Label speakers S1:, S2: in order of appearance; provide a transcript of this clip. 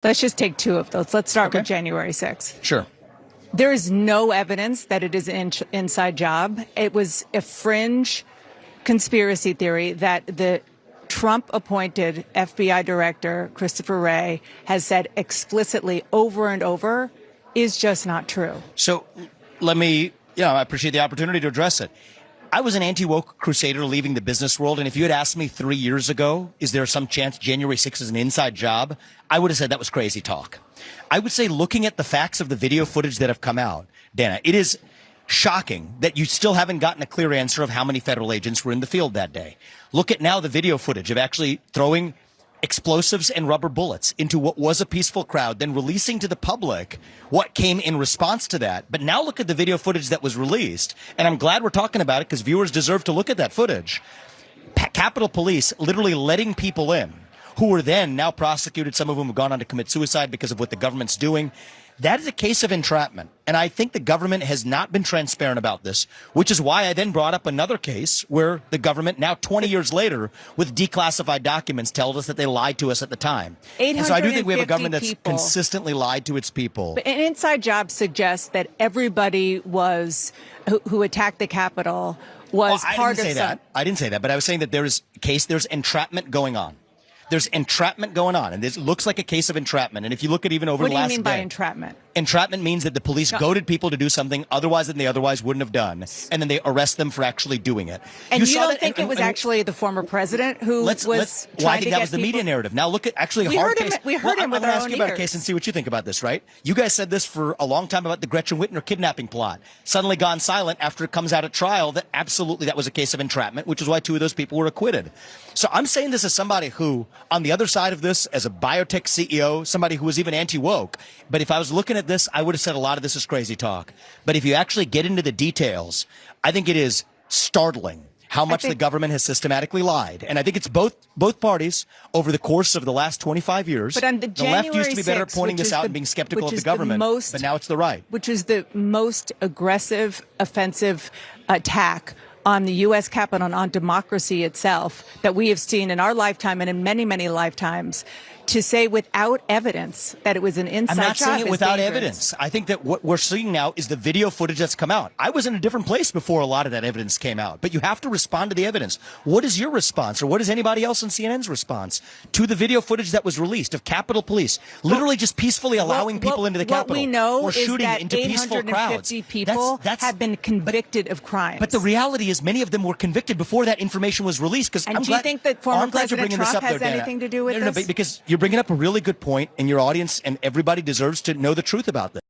S1: Let's just take two of those. Let's start with January 6th.
S2: Sure.
S1: There is no evidence that it is an inside job. It was a fringe conspiracy theory that the Trump-appointed FBI director, Christopher Wray, has said explicitly over and over is just not true.
S2: So let me, I appreciate the opportunity to address it. I was an anti-woke crusader leaving the business world, and if you had asked me 3 years ago, is there some chance January 6th is an inside job, I would have said that was crazy talk. I would say, looking at the facts of the video footage that have come out, Dana, it is shocking that you still haven't gotten a clear answer of how many federal agents were in the field that day. Look at now the video footage of actually throwing explosives and rubber bullets into what was a peaceful crowd, then releasing to the public what came in response to that. But now look at the video footage that was released, and I'm glad we're talking about it because viewers deserve to look at that footage. Capitol Police literally letting people in who were then now prosecuted. Some of them have gone on to commit suicide because of what the government's doing. That is a case of entrapment. And I think the government has not been transparent about this, which is why I then brought up another case where the government, now 20 years later, with declassified documents, told us that they lied to us at the time. And so I do think we have a government that's consistently lied to its people.
S1: But an inside job suggests that everybody was who attacked the Capitol was part of that.
S2: I didn't say that, but I was saying that there's entrapment going on. There's entrapment going on, and this looks like a case of entrapment. And if you look at even over the last day.
S1: What do you mean by entrapment?
S2: Entrapment means that the police goaded people to do something than they otherwise wouldn't have done, and then they arrest them for actually doing it.
S1: And you don't think it was actually the former president who was trying to get people?
S2: Well, I think that was the media narrative. Now look at actually a hard case.
S1: We heard him with our own ears.
S2: I'm going to ask you about a case and see what you think about this, right? You guys said this for a long time about the Gretchen Whitmer kidnapping plot. Suddenly gone silent after it comes out at trial that absolutely that was a case of entrapment, which is why 2 of those people were acquitted. So I'm saying this as somebody who, on the other side of this, as a biotech CEO, somebody who was even anti-woke, but if I was looking at this, I would have said a lot of this is crazy talk. But if you actually get into the details, I think it is startling how much the government has systematically lied. And I think it's both parties over the course of the last 25 years.
S1: But on the
S2: left used to be better at pointing this out and being skeptical of the government, but now it's the right.
S1: Which is the most aggressive, offensive attack on the U.S. Capitol and on democracy itself that we have seen in our lifetime and in many, many lifetimes. To say without evidence that it was an inside job.
S2: I'm not saying it without
S1: dangerous.
S2: evidence. I think that what we're seeing now is the video footage that's come out. I was in a different place before a lot of that evidence came out, but you have to respond to the evidence. What is your response, or what is anybody else on CNN's response to the video footage that was released of Capitol Police literally just peacefully allowing people into the Capitol?
S1: What we know
S2: or
S1: is
S2: shooting
S1: that
S2: into peaceful crowds.
S1: 850 people have been convicted of crimes.
S2: But the reality is many of them were convicted before that information was released.
S1: And do you think that former President Trump has anything to do with this?
S2: No, because you're bringing up a really good point, and your audience and everybody deserves to know the truth about this.